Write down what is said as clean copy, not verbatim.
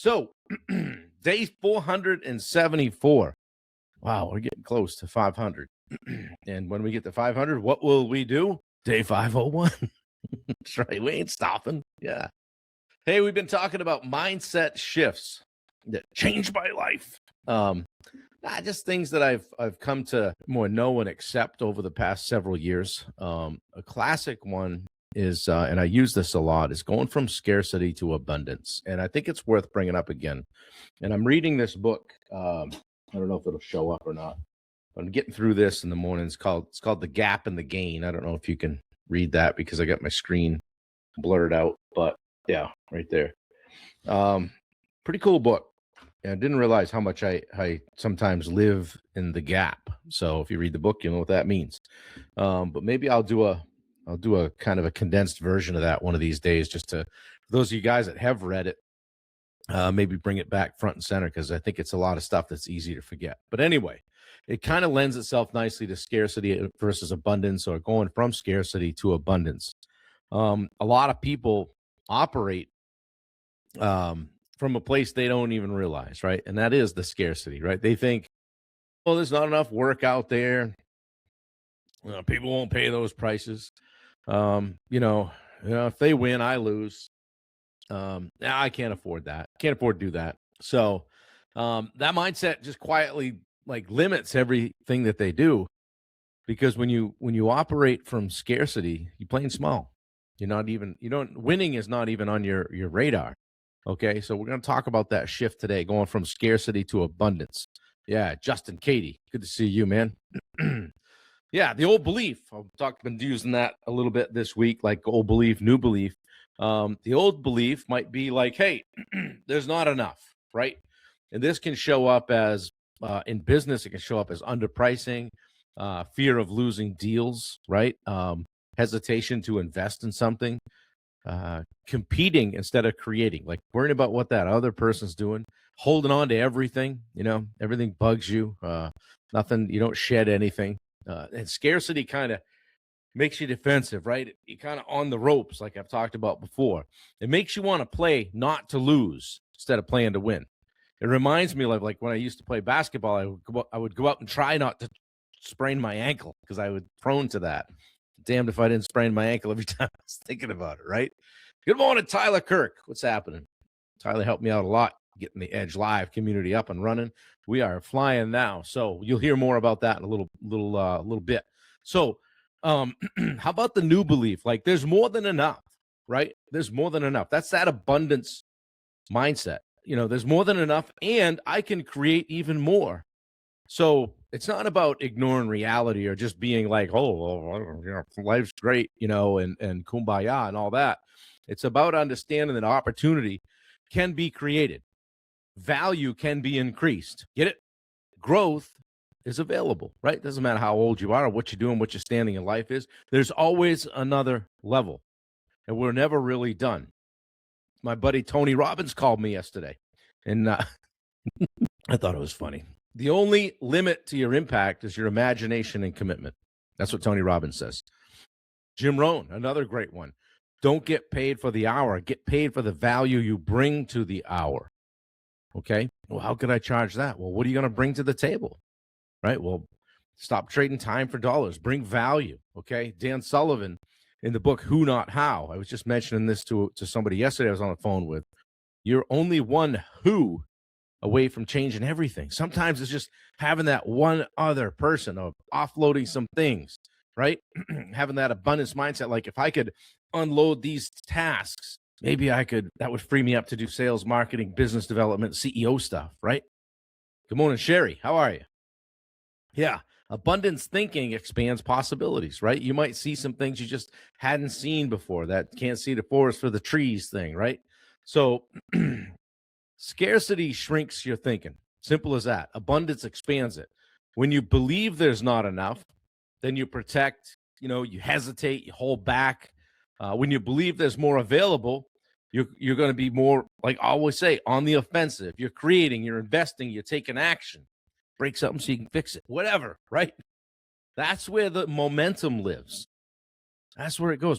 So, day 474. Wow, we're getting close to 500. And when we get to 500, what will we do? Day 501. That's right. We ain't stopping. Yeah. Hey, we've been talking about mindset shifts that changed my life. Just things that I've come to more know and accept over the past several years. A classic one is, and I use this a lot, is going from scarcity to abundance. And I think it's worth bringing up again. And I'm reading this book. I don't know if it'll show up or not. I'm getting through this in the morning. It's called The Gap and the Gain. I don't know if you can read that because I got my screen blurred out, but yeah, right there. Pretty cool book. And I didn't realize how much I sometimes live in the gap. So if you read the book, you'll know what that means. But maybe I'll do a kind of a condensed version of that one of these days, just to, for those of you guys that have read it, maybe bring it back front and center, because I think it's a lot of stuff that's easy to forget. But anyway, it kind of lends itself nicely to scarcity versus abundance, or going from scarcity to abundance. A lot of people operate from a place they don't even realize, right? And that is the scarcity, right? They think, well, there's not enough work out there. People won't pay those prices. If they win, I lose. I can't afford that. Can't afford to do that. So that mindset just quietly limits everything that they do, because when you operate from scarcity, you're playing small. Winning is not even on your radar. Okay, so we're going to talk about that shift today, going from scarcity to abundance. Yeah, Justin, Katie, good to see you, man. Yeah, the old belief. I've been using that a little bit this week, like old belief, new belief. The old belief might be like, hey, there's not enough, right? And this can show up as, in business, it can show up as underpricing, fear of losing deals, right? Hesitation to invest in something. Competing instead of creating, like worrying about what that other person's doing, holding on to everything, everything bugs you, nothing, you don't shed anything. And scarcity kind of makes you defensive, right? You're kind of on the ropes, like I've talked about before. It makes you want to play not to lose instead of playing to win. It reminds me of like when I used to play basketball, I would go out and try not to sprain my ankle, because I was prone to that. Damned if I didn't sprain my ankle every time I was thinking about it, right? Good morning, Tyler Kirk. What's happening? Tyler helped me out a lot getting the Edge Live community up and running. We are flying now, so you'll hear more about that in a little bit. So, how about the new belief? Like, there's more than enough, right? There's more than enough. That's that abundance mindset. There's more than enough, and I can create even more. So it's not about ignoring reality or just being like, life's great, and kumbaya and all that. It's about understanding that opportunity can be created. Value can be increased. Get it? Growth is available, right? Doesn't matter how old you are or what you're doing, what your standing in life is. There's always another level, and we're never really done. My buddy Tony Robbins called me yesterday, and I thought it was funny. The only limit to your impact is your imagination and commitment. That's what Tony Robbins says. Jim Rohn, another great one. Don't get paid for the hour. Get paid for the value you bring to the hour. Okay? Well, how could I charge that? Well, what are you going to bring to the table? Right? Well, stop trading time for dollars. Bring value. Okay? Dan Sullivan in the book Who Not How. I was just mentioning this to somebody yesterday I was on the phone with. You're only one who away from changing everything. Sometimes it's just having that one other person, of offloading some things, right? Having that abundance mindset. Like, if I could unload these tasks, maybe that would free me up to do sales, marketing, business development, CEO stuff, right? Good morning, Sherry. How are you? Yeah. Abundance thinking expands possibilities, right? You might see some things you just hadn't seen before, that can't see the forest for the trees thing, right? So scarcity shrinks your thinking. Simple as that. Abundance expands it. When you believe there's not enough, then you protect, you hesitate, you hold back. When you believe there's more available, you're going to be more, like I always say, on the offensive. You're creating, you're investing, you're taking action. Break something so you can fix it. Whatever, right? That's where the momentum lives. That's where it goes.